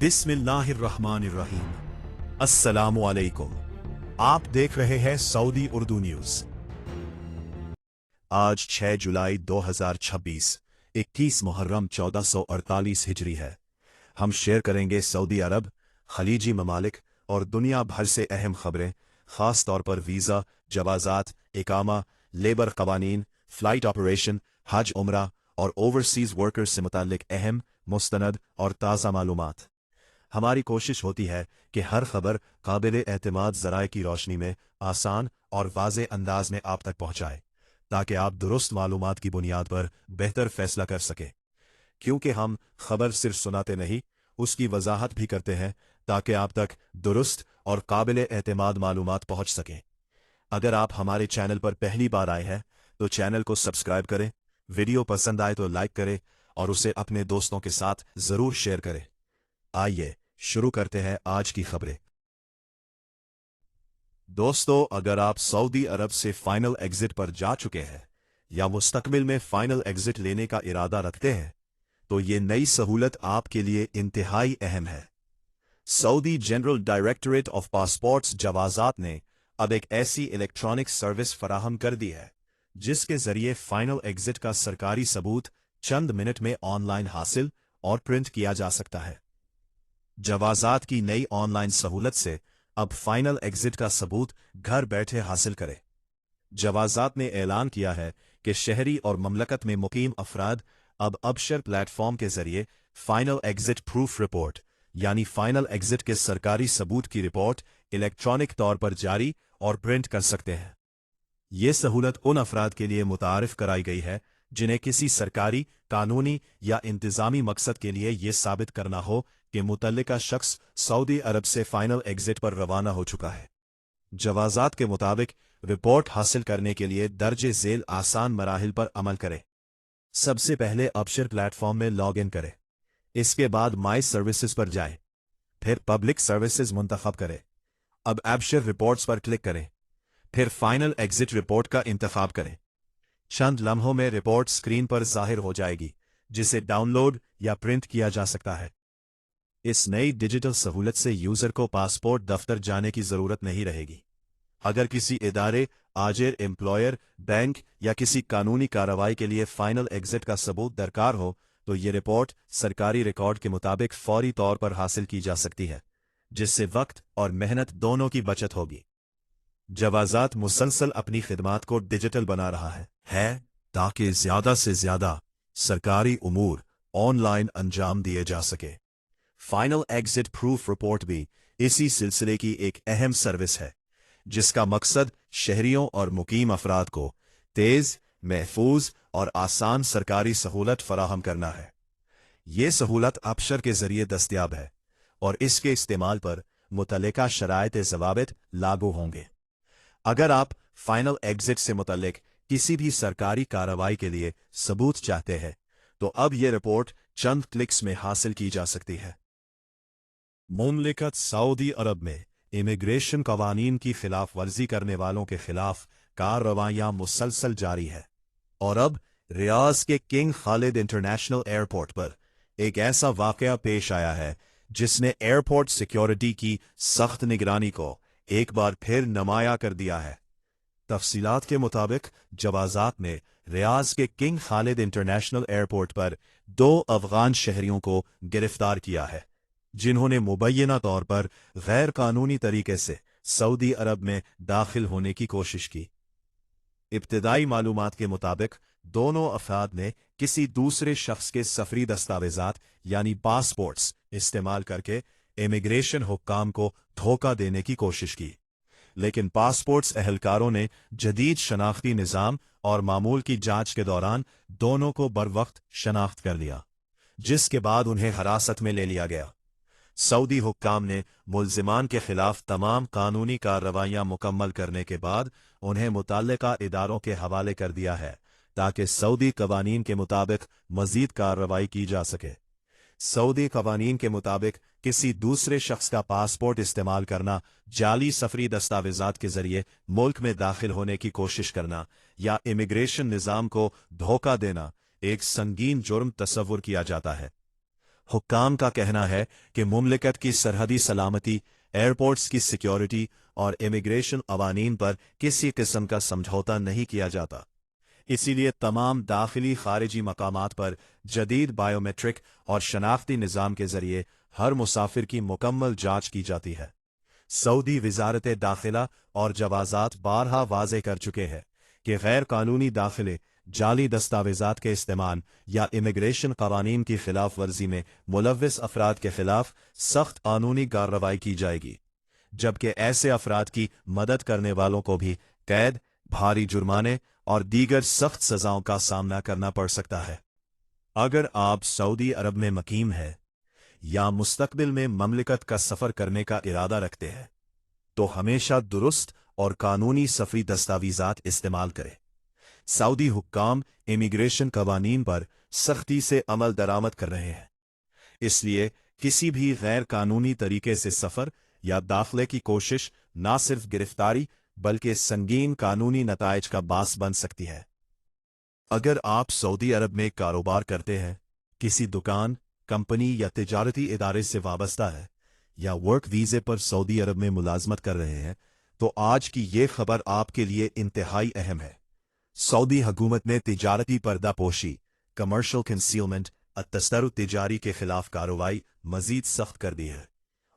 बिस्मिल्लाहिर्रहमानिर्रहीम। अस्सलामुअलैकुम। आप देख रहे हैं सऊदी उर्दू न्यूज। आज 6 जुलाई 2026 21 मुहर्रम 1448 हिजरी है। हम शेयर करेंगे सऊदी अरब, खलीजी ममालिक और दुनिया भर से अहम खबरें, खास तौर पर वीज़ा, जवाज़ात, इकामा, लेबर कवानीन, फ़्लाइट ऑपरेशन, हज उम्रा और ओवरसीज़ वर्कर्स से मुताल्लिक अहम, मुस्तनद और ताज़ा मालूमात। हमारी कोशिश होती है कि हर खबर काबिल एतमाद ज़राए की रोशनी में आसान और वाज़े अंदाज में आप तक पहुँचाए, ताकि आप दुरुस्त मालूमात की बुनियाद पर बेहतर फैसला कर सकें। क्योंकि हम खबर सिर्फ सुनाते नहीं, उसकी वजाहत भी करते हैं, ताकि आप तक दुरुस्त और काबिल एतमाद मालूमात पहुँच सकें। अगर आप हमारे चैनल पर पहली बार आए हैं तो चैनल को सब्सक्राइब करें, वीडियो पसंद आए तो लाइक करें और उसे अपने दोस्तों के साथ ज़रूर शेयर करें। आइए शुरू करते हैं आज की खबरें। दोस्तों, अगर आप सऊदी अरब से फाइनल एग्जिट पर जा चुके हैं या मुस्तकबिल में फाइनल एग्जिट लेने का इरादा रखते हैं तो ये नई सहूलत आपके लिए इंतहाई अहम है। Saudi general directorate of passports जवाज़ात ने अब एक ऐसी इलेक्ट्रॉनिक सर्विस फराहम कर दी है जिसके जरिए फाइनल एग्जिट का सरकारी सबूत चंद मिनट में ऑनलाइन हासिल और प्रिंट किया जा सकता है। जवाज़ात की नई ऑनलाइन सहूलत से अब फाइनल एग्जिट का सबूत घर बैठे हासिल करें। जवाज़ात ने ऐलान किया है कि शहरी और ममलकत में मुकीम अफराद अब अबशर प्लेटफॉर्म के जरिए फाइनल एग्जिट प्रूफ रिपोर्ट यानी फाइनल एग्जिट के सरकारी सबूत की रिपोर्ट इलेक्ट्रॉनिक तौर पर जारी और प्रिंट कर सकते हैं। ये सहूलत उन अफराद के लिए मुतारिफ कराई गई है जिन्हें किसी सरकारी, कानूनी या इंतजामी मकसद के लिए ये साबित करना हो कि मुतल्लिका शख्स सऊदी अरब से फाइनल एग्जिट पर रवाना हो चुका है। जवाज़ात के मुताबिक रिपोर्ट हासिल करने के लिए दर्जे झेल आसान मराहिल पर अमल करें। सबसे पहले अबशर प्लेटफॉर्म में लॉग इन करें। इसके बाद माई सर्विसेज पर जाएं। फिर पब्लिक सर्विसेज मुंतखब करें। अब अबशर रिपोर्ट्स पर क्लिक करें। फिर फाइनल एग्जिट रिपोर्ट का इंतखाब करें। चंद लम्हों में रिपोर्ट स्क्रीन पर जाहिर हो जाएगी, जिसे डाउनलोड या प्रिंट किया जा सकता है। इस नई डिजिटल सहूलत से यूजर को पासपोर्ट दफ्तर जाने की जरूरत नहीं रहेगी। अगर किसी इदारे, आजिर, एम्प्लॉयर, बैंक या किसी कानूनी कार्रवाई के लिए फाइनल एग्जिट का सबूत दरकार हो तो ये रिपोर्ट सरकारी रिकॉर्ड के मुताबिक फौरी तौर पर हासिल की जा सकती है, जिससे वक्त और मेहनत दोनों की बचत होगी। जवाज़ात मुसलसल अपनी खिदमात को डिजिटल बना रहा है ताकि ज्यादा से ज्यादा सरकारी उमूर ऑनलाइन अंजाम दिए जा सके। फाइनल एग्जिट प्रूफ रिपोर्ट भी इसी सिलसिले की एक अहम सर्विस है, जिसका मकसद शहरियों और मुकीम अफराद को तेज, महफूज और आसान सरकारी सहूलत फराहम करना है। ये सहूलत अबशर के जरिए दस्तयाब है और इसके इस्तेमाल पर मुतल्लिका शराइत ज़वाबित लागू होंगे। अगर आप फाइनल एग्जिट से मुतल्लिक किसी भी सरकारी कार्रवाई के लिए सबूत चाहते हैं तो अब यह रिपोर्ट चंद क्लिक्स में हासिल की जा सकती है। मुमलिकत सऊदी अरब में इमिग्रेशन कवानीन की खिलाफ वर्जी करने वालों के खिलाफ कार्रवाइयां मुसलसल जारी है और अब रियाज के किंग खालिद इंटरनेशनल एयरपोर्ट पर एक ऐसा वाकया पेश आया है जिसने एयरपोर्ट सिक्योरिटी की सख्त निगरानी को एक बार फिर नुमाया कर दिया है। तफसीलात के मुताबिक जवाज़ात ने रियाज के किंग खालिद इंटरनेशनल एयरपोर्ट पर 2 अफगान शहरियों को गिरफ्तार किया है, जिन्होंने मुबैना तौर पर गैर कानूनी तरीके से सऊदी अरब में दाखिल होने की कोशिश की। इब्तिदाई मालूमात के मुताबिक दोनों अफराद ने किसी दूसरे शख्स के सफरी दस्तावेजात यानी पासपोर्ट्स इस्तेमाल करके इमिग्रेशन हुक्काम को धोखा देने की कोशिश की, लेकिन पासपोर्ट्स एहलकारों ने जदीद शनाख्ती निज़ाम और मामूल की जांच के दौरान दोनों को बरवक्त शनाख्त कर लिया, जिसके बाद उन्हें हिरासत में ले लिया गया। सऊदी हुक्काम ने मुल्जिमान के खिलाफ तमाम कानूनी कार्रवाइयां मुकम्मल करने के बाद उन्हें मुतल्लिका इदारों के हवाले कर दिया है ताकि सऊदी कवानीन के मुताबिक मजीद कार्रवाई की जा सके। सऊदी कवानीन के मुताबिक किसी दूसरे शख्स का पासपोर्ट इस्तेमाल करना, जाली सफरी दस्तावेजात के जरिए मुल्क में दाखिल होने की कोशिश करना या इमिग्रेशन निज़ाम को धोखा देना एक संगीन जुर्म तस्वुर किया जाता है। हुक्काम का कहना है कि मुमलिकत की सरहदी सलामती, एयरपोर्ट्स की सिक्योरिटी और इमिग्रेशन अवानीन पर किसी किस्म का समझौता नहीं किया जाता। इसीलिए तमाम दाखिली खारिजी मकामात पर जदीद बायोमेट्रिक और शनाख्ती निज़ाम के जरिए हर मुसाफिर की मुकम्मल जांच की जाती है। सऊदी वजारत दाखिला और जवाजात बारहा वाजे कर चुके हैं कि गैर कानूनी दाखिले, जाली दस्तावेजात के इस्तेमाल या इमिग्रेशन कवानीन की खिलाफ वर्जी में मुलव्विस अफराद के खिलाफ सख्त कानूनी कार्रवाई की जाएगी, जबकि ऐसे अफराद की मदद करने वालों को भी कैद, भारी जुर्माने और दीगर सख्त सजाओं का सामना करना पड़ सकता है। अगर आप सऊदी अरब में मकीम हैं या मुस्तकबिल में ममलिकत का सफ़र करने का इरादा रखते हैं, तो हमेशा दुरुस्त और कानूनी सफरी दस्तावेजात इस्तेमाल करें। सऊदी हुक्काम इमिग्रेशन कवानीन पर सख्ती से अमल दरामद कर रहे हैं, इसलिए किसी भी गैर कानूनी तरीके से सफ़र या दाखिले की कोशिश न सिर्फ गिरफ्तारी बल्कि संगीन कानूनी नताइज का बास बन सकती है। अगर आप सऊदी अरब में कारोबार करते हैं, किसी दुकान, कंपनी या तिजारती इदारे से वाबस्ता है या वर्क वीज़े पर सऊदी अरब में मुलाजमत कर रहे हैं, तो आज की ये खबर आपके लिए इंतहाई अहम है। सऊदी हुकूमत ने तिजारती पर्दापोशी, कमर्शियल कंसीलमेंट, तस्तरू तिजारी के खिलाफ कार्रवाई मजीद सख्त कर दी है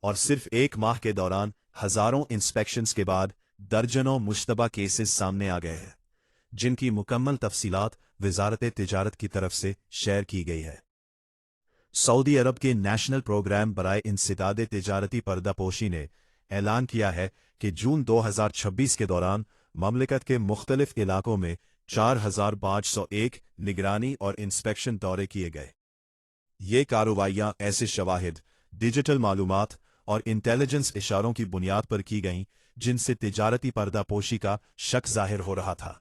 और सिर्फ एक माह के दौरान हजारों इंस्पेक्शंस के बाद दर्जनों मुश्तबा केसेस सामने आ गए हैं, जिनकी मुकम्मल तफसीलात वजारत तिजारत की तरफ से शेयर की गई है। सऊदी अरब के नेशनल प्रोग्राम बराए इंसदाद तिजारती पर्दापोशी ने ऐलान किया है कि जून 2026 के दौरान ममलिकत के मुख्तलिफ इलाकों में 4501 निगरानी और इंस्पेक्शन दौरे किए गए। ये कार्रवाइयाँ ऐसे शवाहिद, डिजिटल मालूमात और इंटेलिजेंस इशारों की बुनियाद पर की गईं जिनसे तिजारती पर्दापोशी का शक जाहिर हो रहा था।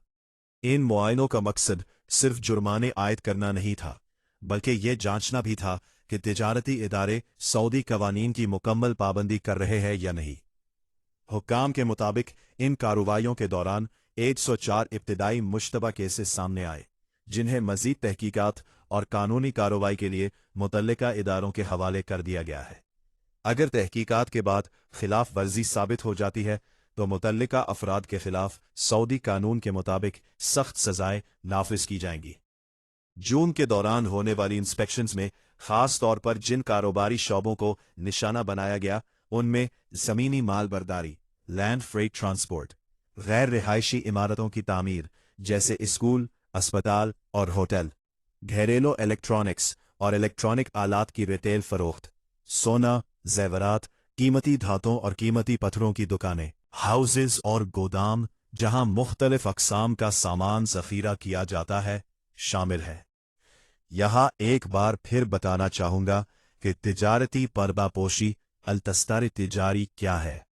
इन मुआयनों का मकसद सिर्फ जुर्माने आयद करना नहीं था, बल्कि यह जांचना भी था कि तिजारती इदारे सऊदी कवानीन की मुकम्मल पाबंदी कर रहे हैं या नहीं। हुक्काम के मुताबिक इन कार्रवाइयों के दौरान 104 इब्तिदाई मुश्तबा केसेस सामने आए, जिन्हें मजीद तहकीकात और कानूनी कार्रवाई के लिए मुतल्लिका इदारों के हवाले कर दिया गया है। अगर तहकीकात के बाद खिलाफ वर्जी साबित हो जाती है तो मुतल्लिका अफराद के खिलाफ सऊदी कानून के मुताबिक सख्त सजाएं नाफिज की जाएंगी। जून के दौरान होने वाली इंस्पेक्शंस में खास तौर पर जिन कारोबारी शोबों को निशाना बनाया गया, उनमें ज़मीनी माल बर्दारी, लैंड फ्रेट ट्रांसपोर्ट, गैर रिहायशी इमारतों की तामीर जैसे स्कूल, अस्पताल और होटल, घरेलू इलेक्ट्रॉनिक्स और इलेक्ट्रॉनिक आलात की रिटेल फरोख्त, सोना, जेवरात, कीमती धातों और कीमती पत्थरों की दुकानें, हाउसेज और गोदाम जहां मुख्तलिफ अक़साम का सामान ज़ख़ीरा किया जाता है, शामिल है। यहां एक बार फिर बताना चाहूंगा कि तिजारती पर्दापोशी अल-तस्तार तिजारी क्या है।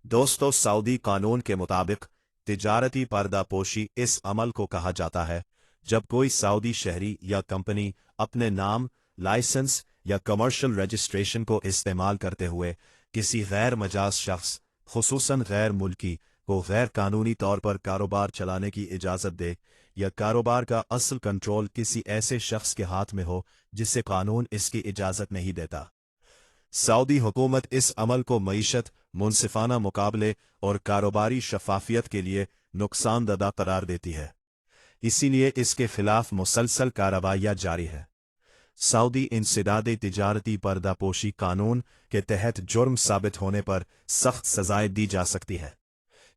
दोस्तों, सऊदी कानून के मुताबिक तिजारती पर्दापोशी इस अमल को कहा जाता है जब कोई सऊदी शहरी या कंपनी अपने नाम, लाइसेंस या कमर्शियल रजिस्ट्रेशन को इस्तेमाल करते हुए किसी गैर मजाज शख्स, खुसूसन गैर मुल्की, को गैर कानूनी तौर पर कारोबार चलाने की इजाज़त दे या कारोबार का असल कंट्रोल किसी ऐसे शख्स के हाथ में हो जिसे कानून इसकी इजाज़त नहीं देता। सऊदी हुकूमत इस अमल को मईशत, मुनसिफाना मुकाबले और कारोबारी शफाफियत के लिए नुकसानददा करार देती है, इसीलिए इसके खिलाफ मुसलसल कार्रवाइयाँ जारी है। सऊदी इंसदाद तिजारती पर्दापोशी कानून के तहत जुर्म साबित होने पर सख्त सजाएं दी जा सकती है,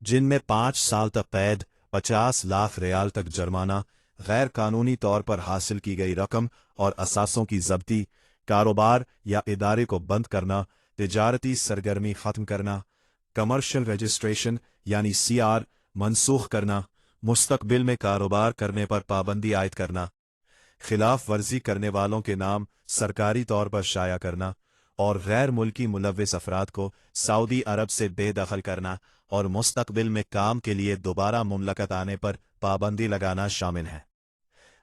जिनमें 5 साल तक कैद, 50 लाख रियाल तक जुर्माना, गैर कानूनी तौर पर हासिल की गई रकम और असासों की जब्ती, कारोबार या इदारे को बंद करना, तिजारती सरगर्मी ख़त्म करना, कमर्शियल रजिस्ट्रेशन यानी CR मनसूख करना, मुस्तकबिल में कारोबार करने पर पाबंदी आयद करना, खिलाफ वर्जी करने वालों के नाम सरकारी तौर पर शाया करना और गैर मुल्की मुलव्विस अफराद को सऊदी अरब से बेदखल करना और मुस्तकबिल में काम के लिए दोबारा मुमलकत आने पर पाबंदी लगाना शामिल है।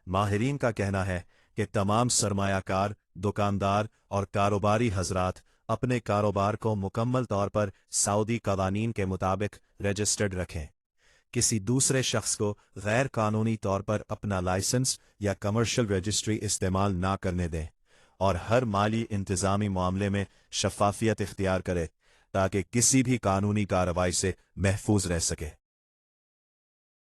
माहिरीन का कहना है कि तमाम सरमायाकार, दुकानदार और कारोबारी हजरात अपने कारोबार को मुकम्मल तौर पर सऊदी कवानीन के मुताबिक रजिस्टर्ड रखें, किसी दूसरे शख्स को गैर कानूनी तौर पर अपना लाइसेंस या कमर्शियल रजिस्ट्री इस्तेमाल ना करने दें اور ہر مالی انتظامی معاملے میں شفافیت اختیار کرے تاکہ کسی بھی قانونی کارروائی سے محفوظ رہ سکے۔